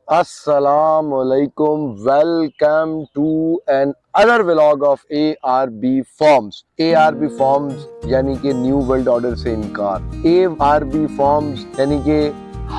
السلام علیکم، welcome to another vlog of ARB farms. ARB farms یعنی کہ نیو ورلڈ آرڈر سے انکار۔ ARB فارمز یعنی کہ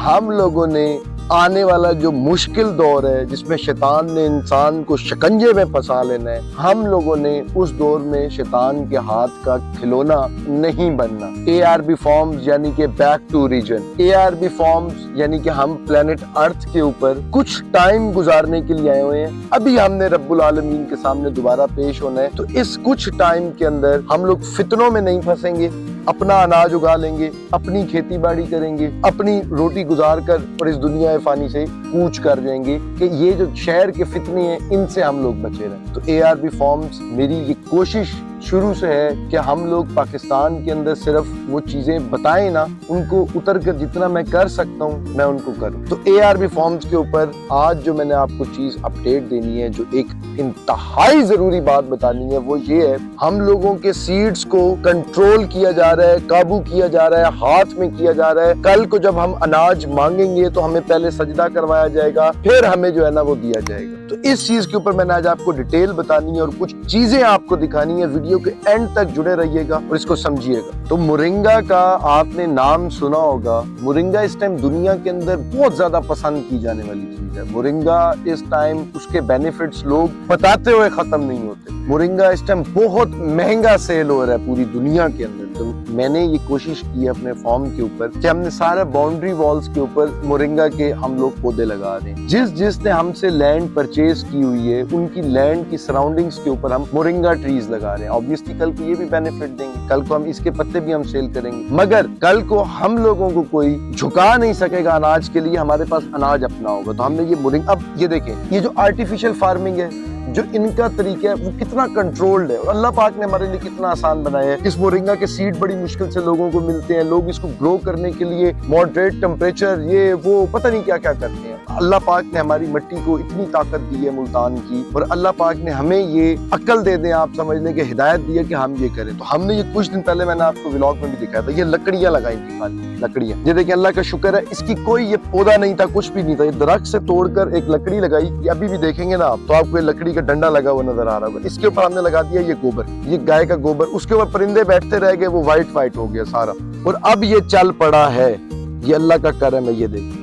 ہم لوگوں نے آنے والا جو مشکل دور ہے جس میں شیطان نے انسان کو شکنجے میں پھنسا لینا ہے، ہم لوگوں نے اس دور میں شیطان کے ہاتھ کا کھلونا نہیں بننا۔ ARB فارمز یعنی کہ back to region. ARB farms یعنی کہ ہم پلانٹ ارتھ کے اوپر کچھ ٹائم گزارنے کے لیے آئے ہوئے ہیں۔ ابھی ہم نے رب العالمین کے سامنے دوبارہ پیش ہونا ہے، تو اس کچھ ٹائم کے اندر ہم لوگ فتنوں میں نہیں پھنسیں گے، اپنا اناج اگا لیں گے، اپنی کھیتی باڑی کریں گے، اپنی روٹی گزار کر اور اس دنیا فانی سے کوچ کر جائیں گے کہ یہ جو شہر کے فتنے ہیں ان سے ہم لوگ بچے رہیں۔ تو ARB فارمز میری یہ کوشش شروع سے ہے کہ ہم لوگ پاکستان کے اندر صرف وہ چیزیں بتائیں نا، ان کو اتر کر جتنا میں کر سکتا ہوں میں ان کو کروں۔ تو ARB فارمز کے اوپر آج جو میں نے آپ کو چیز اپڈیٹ دینی ہے، جو ایک انتہائی ضروری بات بتانی ہے، وہ یہ ہے ہم لوگوں کے سیڈز کو کنٹرول کیا جا رہا ہے، قابو کیا جا رہا ہے، ہاتھ میں کیا جا رہا ہے۔ کل کو جب ہم اناج مانگیں گے تو ہمیں پہلے سجدہ کروایا جائے گا، پھر ہمیں جو ہے نا وہ دیا جائے گا۔ تو اس چیز کے اوپر میں نے آج آپ کو ڈیٹیل بتانی ہے اور کچھ چیزیں آپ کو دکھانی ہے۔ ویڈیو کے اینڈ تک جڑے رہیے گا اور اس کو سمجھیے گا۔ تو مورنگا کا آپ نے نام سنا ہوگا۔ مورنگا اس ٹائم دنیا کے اندر بہت زیادہ پسند کی جانے والی چیز ہے۔ مورنگا اس ٹائم اس کے بینیفٹس لوگ بتاتے ہوئے ختم نہیں ہوتے۔ مورنگا اس ٹائم بہت مہنگا سیل ہو رہا ہے پوری دنیا کے اندر۔ تو میں نے یہ کوشش کی ہے اپنے فارم کے اوپر کہ ہم نے سارے باؤنڈری والز کے اوپر مورنگا کے ہم لوگ پودے لگا رہے ہیں۔ جس نے ہم سے لینڈ پرچیز کی ہوئی ہے ان کی لینڈ کی سراؤنڈنگز کے اوپر ہم مورنگا ٹریز لگا رہے ہیں۔ obviously کل کو یہ بھی بینیفٹ دیں گے، کل کو ہم اس کے پتے بھی ہم سیل کریں گے، مگر کل کو ہم لوگوں کو کوئی جھکا نہیں سکے گا اناج کے لیے، ہمارے پاس اناج اپنا ہوگا۔ تو ہم نے یہ مورنگا، اب یہ دیکھیں یہ جو آرٹیفیشل فارمنگ ہے، جو ان کا طریقہ ہے وہ کتنا کنٹرولڈ ہے اور اللہ پاک نے ہمارے لیے کتنا آسان بنایا ہے۔ اس مورنگا کے سیڈ بڑی مشکل سے لوگوں کو ملتے ہیں، لوگ اس کو گرو کرنے کے لیے ماڈریٹ ٹمپریچر یہ وہ پتہ نہیں کیا کیا کرتے ہیں۔ اللہ پاک نے ہماری مٹی کو اتنی طاقت دی ہے ملتان کی، اور اللہ پاک نے ہمیں یہ عقل دے دیں، آپ سمجھنے کی ہدایت دی ہے کہ ہم یہ کریں۔ تو ہم نے یہ کچھ دن پہلے میں نے آپ کو ولاگ میں بھی دکھایا تھا، یہ لکڑیاں لگائی تھی، خالی لکڑیاں۔ یہ دیکھیں اللہ کا شکر ہے، اس کی کوئی یہ پودا نہیں تھا، کچھ بھی نہیں تھا، یہ درخت سے توڑ کر ایک لکڑی لگائی۔ یہ ابھی بھی دیکھیں گے نا آپ تو آپ کو یہ لکڑی کا ڈنڈا لگا ہوا نظر آ رہا ہوگا۔ اس کے اوپر ہم نے لگا دیا یہ گوبر، یہ گائے کا گوبر، اس کے اوپر پرندے بیٹھتے رہ گئے، وہ وائٹ ہو گیا سارا، اور اب یہ چل پڑا ہے۔ یہ اللہ کا کرم ہے، یہ دیکھیں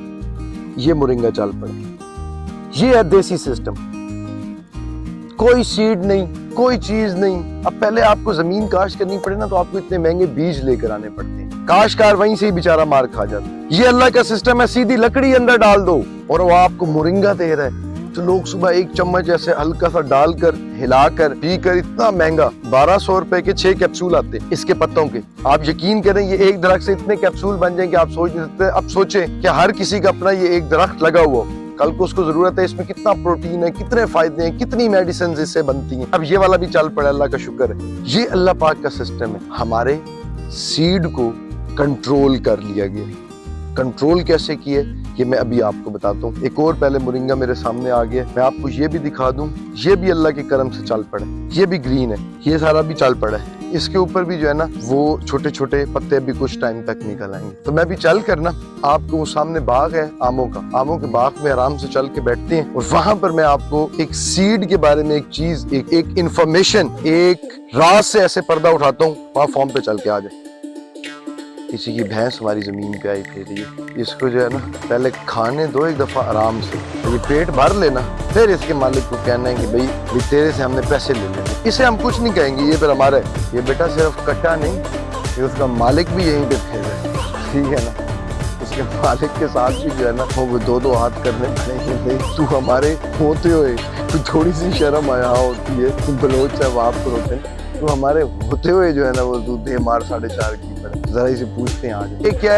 یہ مورنگا چل پڑا۔ یہ ہے دیسی سسٹم، کوئی سیڈ نہیں، کوئی چیز نہیں۔ اب پہلے آپ کو زمین کاشت کرنی پڑے نا تو آپ کو اتنے مہنگے بیج لے کر آنے پڑتے ہیں، کاشتکار وہیں سے ہی بیچارہ مار کھا جاتا ہے۔ یہ اللہ کا سسٹم ہے، سیدھی لکڑی اندر ڈال دو اور وہ آپ کو مورنگا دے رہا ہے۔ تو لوگ صبح ایک چمچ ایسے ہلکا سا ڈال کر ہلا کر پی کر، اتنا مہنگا 1200 روپے کے 6 کیپسول آتے ہیں اس کے پتوں کے۔ آپ یقین کریں یہ ایک درخت سے اتنے کیپسول بن جائیں کہ آپ سوچ نہیں سکتے۔ اب سوچیں کہ ہر کسی کا اپنا یہ ایک درخت لگا ہوا، کل کو اس کو ضرورت ہے، اس میں کتنا پروٹین ہے، کتنے فائدے ہیں، کتنی میڈیسنز اس سے بنتی ہیں۔ اب یہ والا بھی چل پڑا، اللہ کا شکر ہے۔ یہ اللہ پاک کا سسٹم ہے، ہمارے سیڈ کو کنٹرول کر لیا گیا۔ کنٹرول کیسے کیے یہ میں ابھی آپ کو بتاتا ہوں۔ ایک اور پہلے مورنگا میرے سامنے آ گیا، میں آپ کو یہ بھی دکھا دوں۔ یہ بھی اللہ کے کرم سے چل پڑا، یہ بھی گرین ہے، یہ سارا بھی چل پڑا ہے۔ اس کے اوپر بھی جو ہے نا وہ چھوٹے چھوٹے پتے بھی کچھ ٹائم تک نکل آئیں گے۔ تو میں بھی چل کر نا آپ کو، وہ سامنے باغ ہے آموں کا، آموں کے باغ میں آرام سے چل کے بیٹھتے ہیں، اور وہاں پر میں آپ کو ایک سیڈ کے بارے میں ایک چیز، ایک انفارمیشن، ایک راز سے ایسے پردہ اٹھاتا ہوں، وہاں فارم پہ چل کے آ جائیں۔ کسی کی بھینس ہماری زمین پہ آئی پھر رہی ہے، اس کو جو ہے نا پہلے کھانے دو ایک دفعہ آرام سے، یہ پیٹ بھر لینا، پھر اس کے مالک کو کہنا ہے کہ بھئی تیرے سے ہم نے پیسے لے لینے۔ اسے ہم کچھ نہیں کہیں گے، یہ پھر ہمارا ہے، یہ بیٹا صرف کٹا نہیں، یہ اس کا مالک بھی یہیں پہ پھر ہے، ٹھیک ہے نا۔ اس کے مالک کے ساتھ بھی جو ہے نا وہ دو ہاتھ کرنے پڑیں گے، بھئی تو ہمارے ہوتے ہوئے تو تھوڑی سی شرم آیا ہوتی ہے، تو بلوچ ہے وہاں پر ہوتے ہیں، تو ہمارے ہوتے ہوئے جو ہے نا وہ دودھ مار 4.5 کی پڑے۔ ذرا اسے پوچھتے ہیں آج یہ کیا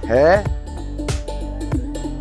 ہے؟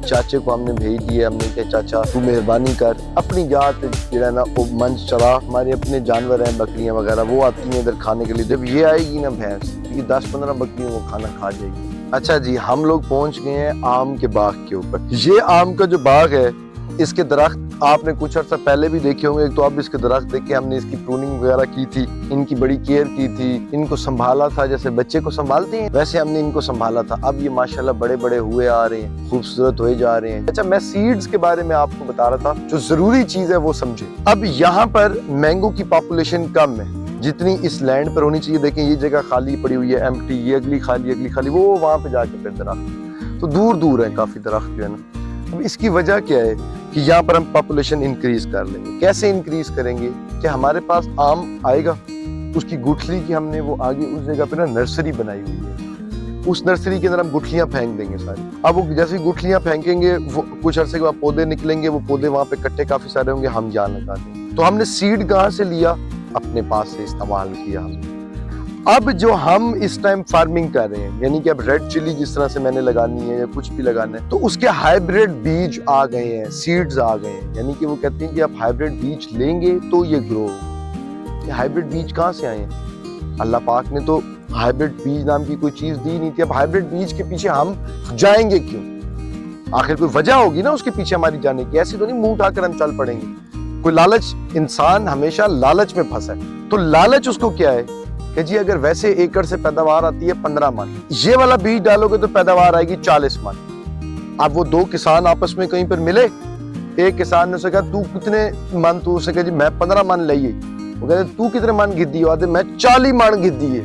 چاچے کو ہم نے بھیج دیا، ہم نے کہا چاچا تو مہربانی کر اپنی ذات جو ہے نا وہ منچ چلا، ہمارے اپنے جانور ہیں بکریاں وغیرہ وہ آتی ہیں ادھر کھانے کے لیے، جب یہ آئے گی نا بھینس یہ 10-15 بکریوں کو کھانا کھا جائے گی۔ اچھا جی ہم لوگ پہنچ گئے ہیں آم کے باغ کے اوپر۔ یہ آم کا جو باغ ہے اس کے درخت آپ نے کچھ عرصہ پہلے بھی دیکھے ہوں گے. ایک تو اب اس کے درخت دیکھے, ہم نے اس کی پروننگ وغیرہ کی تھی, ان کی بڑی کیئر کی تھی, ان کو سنبھالا تھا جیسے بچے کو سنبھالتے ہیں ویسے ہم نے ان کو سنبھالا تھا. اب یہ ماشاءاللہ بڑے بڑے ہوئے آ رہے ہیں, خوبصورت ہوئے جا رہے ہیں. اچھا, میں سیڈز کے بارے میں آپ کو بتا رہا تھا, جو ضروری چیز ہے وہ سمجھے. اب یہاں پر مینگو کی پاپولیشن کم ہے جتنی اس لینڈ پر ہونی چاہیے. دیکھیں یہ جگہ خالی پڑی ہوئی ہے, ایمٹی, یہ اگلی خالی, وہ وہاں پہ جا کے پھر درخت, تو دور دور ہیں کافی درخت جو ہے نا. اب اس کی وجہ کیا ہے کہ یہاں پر ہم پاپولیشن انکریز کر لیں گے. کیسے انکریز کریں گے کہ ہمارے پاس آم آئے گا, اس کی گٹھلی کی ہم نے وہ آگے اس جگہ پہ نا نرسری بنائی ہوئی ہے, اس نرسری کے اندر ہم گٹھلیاں پھینک دیں گے ساری. اب وہ جیسے گٹھلیاں پھینکیں گے وہ کچھ عرصے کے بعد پودے نکلیں گے, وہ پودے وہاں پہ کٹے کافی سارے ہوں گے, ہم یہاں لگا دیں گے. تو ہم نے سیڈ کہاں سے لیا؟ اپنے پاس سے استعمال کیا ہم. اب جو ہم اس ٹائم فارمنگ کر رہے ہیں, یعنی کہ اب ریڈ چلی جس طرح سے میں نے لگانی ہے یا کچھ بھی لگانا ہے, تو اس کے ہائیبریڈ بیج آ گئے ہیں, سیڈز آ گئے ہیں. یعنی کہ وہ کہتے ہیں کہ آپ ہائیبریڈ بیج لیں گے تو یہ گرو. یہ ہائیبریڈ بیج کہاں سے آئے ہیں؟ اللہ پاک نے تو ہائیبریڈ بیج نام کی کوئی چیز دی نہیں تھی. اب ہائیبریڈ بیج کے پیچھے ہم جائیں گے کیوں؟ آخر کوئی وجہ ہوگی نا اس کے پیچھے ہماری جانے کی. ایسے تو نہیں منہ اٹھا کر ہم چل پڑیں گے. کوئی لالچ, انسان ہمیشہ لالچ میں پھنسا ہے. تو لالچ اس کو کیا ہے کہ جی اگر ویسے ایکڑ سے پیداوار آتی ہے 15 من, یہ والا بیج ڈالو گے تو پیداوار آئے گی 40 من. اب وہ دو کسان آپس میں کہیں پر ملے, ایک کسان نے اسے کہا تو کتنے من, تو اسے کہا جی میں 15 من لئیے. وہ کہتے تو کتنے من گدی ہو؟ آدھے میں 40 من گدی ہے,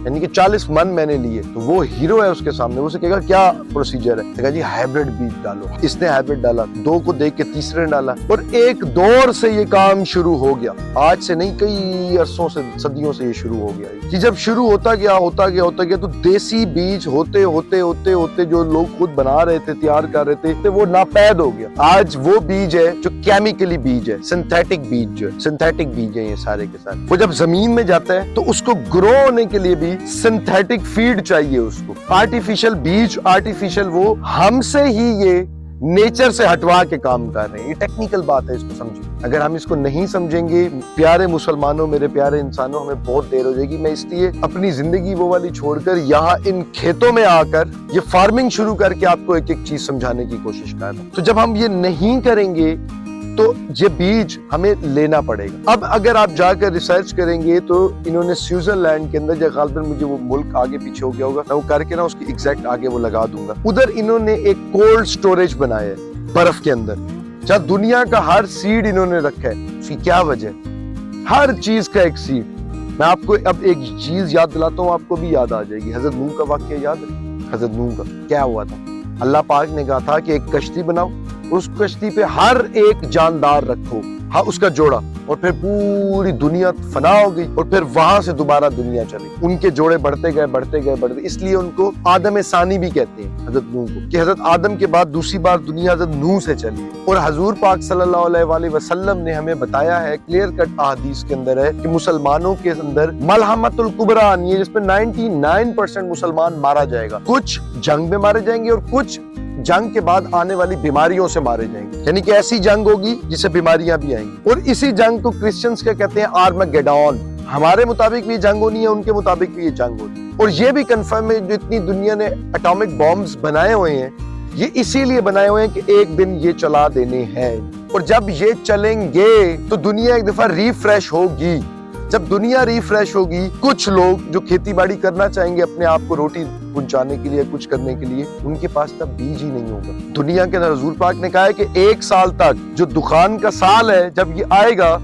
یعنی کہ 40 من میں نے لیے. تو وہ ہیرو ہے اس کے سامنے, وہ اسے کہے گا کیا پروسیجر ہے؟ کہا جی ہائیبریڈ بیج ڈالو. اس نے ہائیبریڈ ڈالا, 2 کو دیکھ کے تیسرے نے ڈالا, اور ایک دور سے یہ کام شروع ہو گیا. آج سے نہیں, کئی عرصوں سے, صدیوں سے یہ شروع ہو گیا. کہ جب شروع ہوتا گیا تو دیسی بیج ہوتے جو لوگ خود بنا رہے تھے, تیار کر رہے تھے, وہ ناپید ہو گیا. آج وہ بیج ہے جو کیمیکلی بیج ہے, سنتھیٹک بیج جو ہے, سنتھیٹک بیج ہے یہ سارے کے سارے. وہ جب زمین میں جاتا ہے تو اس کو گرو ہونے کے لیے بھی سنتھیٹک فیڈ چاہیے اس کو. آرٹیفیشل بیج, آرٹیفیشل وہ ہم سے ہی یہ نیچر سے ہٹوا کے کام کر رہے ہیں. یہ ٹیکنیکل بات ہے, اس کو سمجھیں. اگر ہم اس کو نہیں سمجھیں گے پیارے مسلمانوں, میرے پیارے انسانوں, ہمیں بہت دیر ہو جائے گی. میں اس لیے اپنی زندگی وہ والی چھوڑ کر یہاں ان کھیتوں میں آ کر یہ فارمنگ شروع کر کے آپ کو ایک ایک چیز سمجھانے کی کوشش کر رہا ہوں. تو جب ہم یہ نہیں کریں گے تو یہ بیج ہمیں لینا پڑے گا. اب اگر آپ جا کر ریسرچ کریں گے تو انہوں نے سوئٹزرلینڈ کے اندر, غالباً مجھے وہ ملک آگے پیچھے ہو گیا ہوگا, میں وہ کر کے نا اس کی ایگزیکٹ آگے وہ لگا دوں گا. ادھر انہوں نے ایک کولڈ سٹوریج بنایا ہے برف کے اندر, جہاں دنیا کا ہر سیڈ انہوں نے رکھا ہے. اس کی کیا وجہ ہے؟ ہر چیز کا ایک سیڈ. میں آپ کو اب ایک چیز یاد دلاتا ہوں, آپ کو بھی یاد آ جائے گی. حضرت نوح کا واقعہ یاد ہے؟ حضرت نوح کا کیا ہوا تھا؟ اللہ پاک نے کہا تھا کہ ایک کشتی بناؤ, اس کشتی پہ ہر ایک جاندار رکھو, ہاں اس کا جوڑا, اور پھر پوری دنیا فنا ہو گئی, اور پھر وہاں سے دوبارہ دنیا چلی. ان کے جوڑے بڑھتے گئے, اس لیے ان کو آدم ثانی بھی کہتے ہیں حضرت نوح کو, کہ حضرت آدم کے بعد دوسری بار دنیا حضرت نوح سے چلی. اور حضور پاک صلی اللہ علیہ وآلہ وسلم نے ہمیں بتایا ہے, کلیئر کٹ احادیث کے اندر ہے, کہ مسلمانوں کے اندر ملحمۃ الکبریٰ آنی ہے, جس پہ 99% مسلمان مارا جائے گا. کچھ جنگ میں مارے جائیں گے اور کچھ جنگ کے بعد آنے والی بیماریوں سے مارے جائیں گے. یعنی کہ ایسی جنگ ہوگی جس سے بیماریاں بھی آئیں گی. اور اسی جنگ کو کرسچنز کیا کہتے ہیں؟ آرمگیڈون. ہمارے مطابق بھی جنگ ہونی ہے, ان کے مطابق بھی یہ جنگ ہونی ہے. اور یہ بھی کنفرم ہے, جو اتنی دنیا نے اٹامک بامبز بنائے ہوئے ہیں, یہ اسی لیے بنائے ہوئے ہیں کہ ایک دن یہ چلا دینے ہیں. اور جب یہ چلیں گے تو دنیا ایک دفعہ ریفریش ہوگی. جب دنیا ریفریش ہوگی, کچھ لوگ جو کھیتی باڑی کرنا چاہیں گے اپنے آپ کو روٹی پہنچانے کے لیے, کچھ کرنے کے لیے, ان کے پاس تب بیج ہی نہیں ہوگا. دنیا کے اندر حضور پاک نے کہا ہے کہ 1 سال تک, جو دخان کا سال ہے جب یہ آئے گا,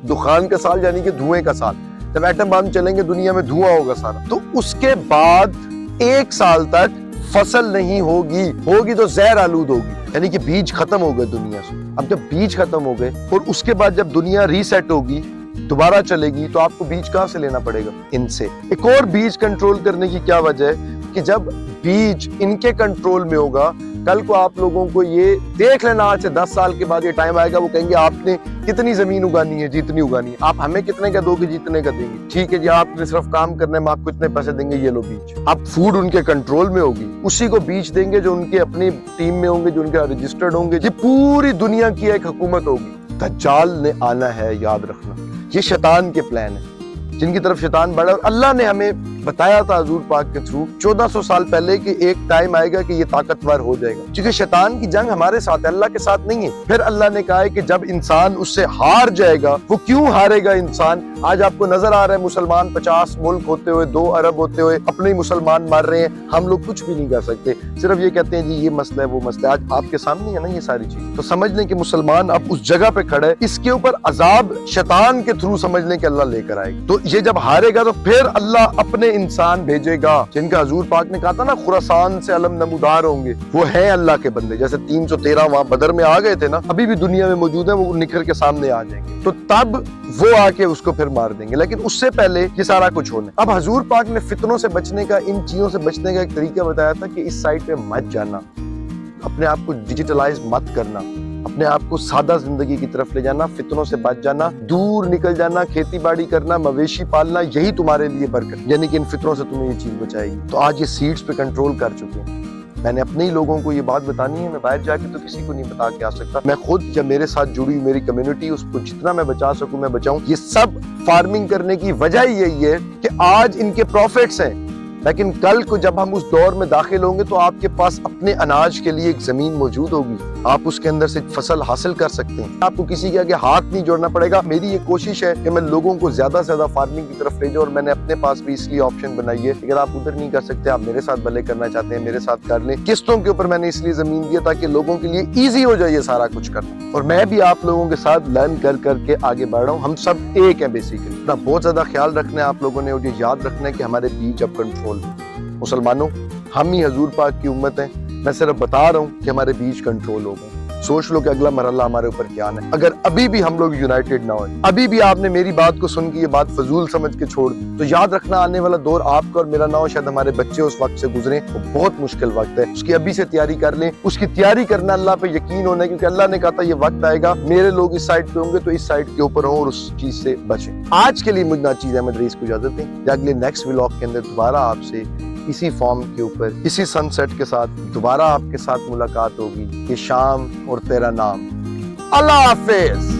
دخان کا سال یعنی کہ دھوئیں کا سال, جب ایٹم بم چلیں گے دنیا میں دھواں ہوگا سارا, تو اس کے بعد 1 سال تک فصل نہیں ہوگی تو زہر آلود ہوگی. یعنی کہ بیج ختم ہو گئے دنیا سے. اب جب بیج ختم ہو گئے اور اس کے بعد جب دنیا ریسیٹ ہوگی, دوبارہ چلے گی, تو آپ کو بیج کہاں سے لینا پڑے گا؟ ان سے. ایک اور بیج کنٹرول کرنے کی کیا وجہ ہے کہ جب بیج ان کے کنٹرول میں ہوگا, کل کو آپ لوگوں کو یہ دیکھ لینا, آج سے 10 سال کے بعد یہ ٹائم آئے گا, وہ کہیں گے آپ نے کتنی زمین اگانی ہے, جتنی اگانی ہے, آپ ہمیں کتنے کا دو گے, جتنے کا دیں گے, ٹھیک ہے جی, آپ نے صرف کام کرنا ہے, ہم آپ کو اتنے پیسے دیں گے, یہ لو بیج. اب فوڈ ان کے کنٹرول میں ہوگی, اسی کو بیج دیں گے جو ان کے اپنی ٹیم میں ہوں گے, جو ان کے رجسٹرڈ ہوں گے. یہ پوری دنیا کی ایک حکومت ہوگی. دجال نے آنا ہے, یاد رکھنا. یہ شیطان کے پلان ہیں جن کی طرف شیطان بڑھا, اور اللہ نے ہمیں بتایا تھا حضور پاک کے تھرو 1400 سال پہلے کہ ایک ٹائم آئے گا کہ یہ طاقتور ہو جائے گا، کیونکہ شیطان کی جنگ ہمارے ساتھ ہے، اللہ کے ساتھ نہیں ہے۔ پھر اللہ نے کہا ہے کہ جب انسان اس سے ہار جائے گا، وہ کیوں ہارے گا انسان؟ آج آپ کو نظر آ رہا ہے مسلمان 50 ملک ہوتے ہوئے 2 ارب ہوتے ہوئے اپنے ہی مسلمان مار رہے ہیں، ہم لوگ کچھ بھی نہیں کر سکتے، صرف یہ کہتے ہیں جی یہ مسئلہ ہے وہ مسئلہ ہے۔ آج آپ کے سامنے ہے نا یہ ساری چیز، تو سمجھ لیں کہ مسلمان اب اس جگہ پہ کھڑا ہے، اس کے اوپر عذاب شیطان کے تھرو سمجھ لیں کہ اللہ لے کر آئے گا۔ تو یہ جب ہارے گا تو پھر اللہ اپنے انسان بھیجے گا، جن کا حضور پاک نے کہا تھا نا خراسان سے علم نمودار ہوں گے، وہ ہیں اللہ کے بندے، جیسے 313 وہاں بدر میں آ گئے تھے نا، ابھی بھی دنیا میں موجود ہیں، وہ نکھر کے سامنے آ جائیں گے، تو تب وہ آ کے اس کو پھر مار دیں گے، لیکن اس سے پہلے یہ سارا کچھ ہونا ہے۔ اب حضور پاک نے فتنوں سے بچنے کا، ان چیزوں سے بچنے کا ایک طریقہ بتایا تھا کہ اس سائٹ پہ مت جانا، اپنے آپ کو ڈیجیٹلائز مت کرنا، اپنے آپ کو سادہ زندگی کی طرف لے جانا، فتنوں سے بچ جانا، دور نکل جانا، کھیتی باڑی کرنا، مویشی پالنا، یہی تمہارے لیے برکت، یعنی کہ ان فتنوں سے تمہیں یہ چیز بچائے گی۔ تو آج یہ سیڈز پہ کنٹرول کر چکے ہیں، میں نے اپنے ہی لوگوں کو یہ بات بتانی ہے، میں باہر جا کے تو کسی کو نہیں بتا کے آ سکتا، میں خود یا میرے ساتھ جڑی میری کمیونٹی، اس کو جتنا میں بچا سکوں میں بچاؤں۔ یہ سب فارمنگ کرنے کی وجہ یہی ہے کہ آج ان کے پروفٹس ہیں، لیکن کل کو جب ہم اس دور میں داخل ہوں گے تو آپ کے پاس اپنے اناج کے لیے ایک زمین موجود ہوگی، آپ اس کے اندر سے فصل حاصل کر سکتے ہیں، آپ کو کسی کے آگے ہاتھ نہیں جوڑنا پڑے گا۔ میری یہ کوشش ہے کہ میں لوگوں کو زیادہ سے زیادہ فارمنگ کی طرف لے جاؤں، اور میں نے اپنے پاس بھی اس لیے آپشن بنائی ہے، اگر آپ ادھر نہیں کر سکتے آپ میرے ساتھ بھلے کرنا چاہتے ہیں میرے ساتھ کر لیں۔ قسطوں کے اوپر میں نے اس لیے زمین دیا تاکہ لوگوں کے لیے ایزی ہو جائے یہ سارا کچھ کرنا، اور میں بھی آپ لوگوں کے ساتھ لرن کر کر کے آگے بڑھ رہا ہوں۔ ہم سب ایک ہیں بیسیکلی، اپنا بہت زیادہ خیال رکھنا ہے آپ لوگوں نے، اور یہ یاد رکھنا ہے کہ ہمارے بیچ اب کنٹرول مسلمانوں، ہم ہی حضور پاک کی امت ہیں، میں صرف بتا رہا ہوں کہ ہمارے بیچ کنٹرول ہوگا۔ سوچ لو کہ اگلا مرحلہ ہمارے اوپر کیا ہے۔ اگر ابھی بھی ہم لوگ یونائٹڈ نہ ہوئے، ابھی بھی آپ نے میری بات کو سن کے یہ بات فضول سمجھ کے چھوڑ دی، تو یاد رکھنا آنے والا دور آپ کا اور میرا نہ ہو، شاید ہمارے بچے اس وقت سے گزریں، وہ بہت مشکل وقت ہے، اس کی ابھی سے تیاری کر لیں، اس کی تیاری کرنا اللہ پہ یقین ہونا ہے، کیونکہ اللہ نے کہا تھا یہ وقت آئے گا میرے لوگ اس سائڈ پہ ہوں گے تو اس سائڈ کے اوپر ہوں اور اس چیز سے بچیں۔ آج کے لیے مجھ ناچیز احمد رئیس کو اجازت دیں، یا اگلے نیکسٹ ولاگ کے اندر دوبارہ آپ سے اسی فارم کے اوپر اسی سن سیٹ کے ساتھ دوبارہ آپ کے ساتھ ملاقات ہوگی۔ یہ شام اور تیرا نام۔ اللہ حافظ۔